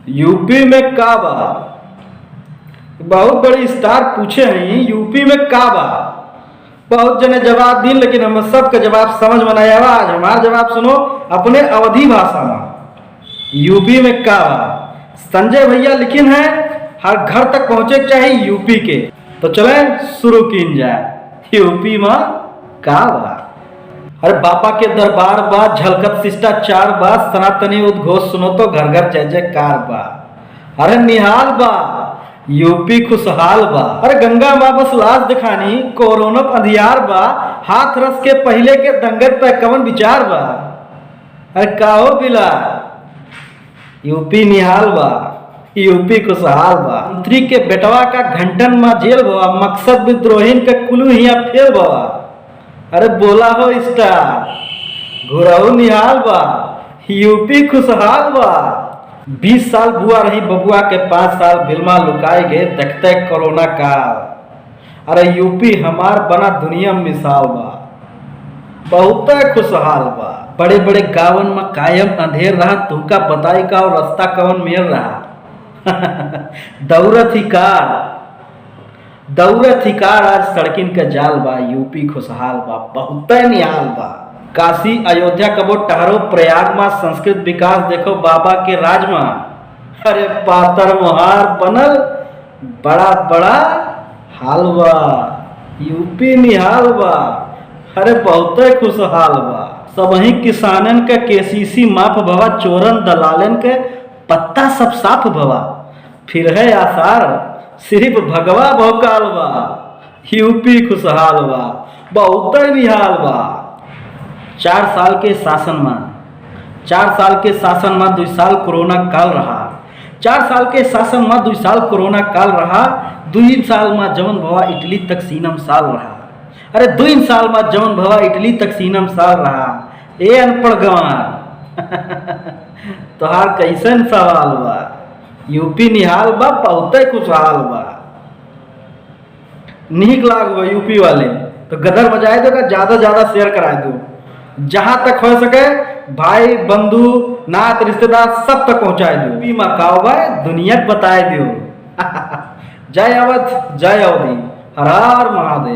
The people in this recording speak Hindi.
यूपी में का बा। बहुत बड़ी स्टार पूछे हैं यूपी में का बा। बहुत जने जवाब दी, लेकिन हम सबका जवाब समझ में नहीं आवा। आज हमारा जवाब सुनो अपने अवधी भाषा में। यूपी में का बा। संजय भैया लिखिन है हर घर तक पहुंचे चाहिए यूपी के। तो चले शुरू की जाए। यूपी में का बा। अरे बापा के दरबार बा, झलकत शिष्टाचार बा, सनातनी उद्घोष सुनो तो घर घर जय जयकार बा। अरे निहाल बा, यूपी खुशहाल बा। अरे गंगा माँ बस लाश दिखानी, कोरोना अंधियार बा, हाथ रस के पहले के दंगल पे कवन विचार बा। अरे काहो बिला, यूपी निहाल बा, यूपी खुशहाल बा। मंत्री के बेटवा का घंटन में जेल बा, मकसद विद्रोहीन के कुलू हिया फेल बा। अरे बोला हो स्टार, घुराऊ निहाल बा, यूपी खुशहाल बा। 20 साल बुआ रही बबुआ के, 5 साल बिल्मा लुकाए गए देखते कोरोना काल। अरे यूपी हमार बना दुनिया मिसाल बा, बहुत खुशहाल बा। बड़े बड़े गावन में कायम अंधेर रहा, तुमका बताई का और रास्ता कवन मेर रहा। दौरत ही कार आज सड़किन के जाल बा, यूपी खुशहाल बा, बहुत निहाल बा। काशी अयोध्या कबो टहरो प्रयाग में, संस्कृत विकास देखो बाबा के राज में। अरे पातर मुहार बनल बड़ा बड़ा हालवा, यूपी निहाल बा। अरे बहुत खुशहाल बा। सबही किसानन के केसीसी माफ भवा, चोरन दलालन के पत्ता सब साफ भवा। फिर है आसार सिर्फ भगवा भौकाल बा, यूपी खुशहाल बा, बहुत निहाल बा। 4 साल के शासन में 2 साल कोरोना काल रहा। 4 साल के शासन में 2 साल कोरोना काल रहा। 2 साल में जवन भवा इटली तक सीनम साल रहा। अरे 2 साल में जवन भवा इटली तक सीनम साल रहा। ए अनपढ़ गंवार तोहार कैसन सवाल बा। यूपी निहाल बा, बहुत खुशहाल बा। नीक लाग यूपी वाले तो गदर बजाए दो, ज्यादा ज्यादा शेयर कराए दो। जहां तक हो सके भाई बंधु नात रिश्तेदार सब तक पहुंचाए दो। यूपी में काओ भाई दुनिया बताए दो। जय अवध, जय अवधी, हर हर महादेव।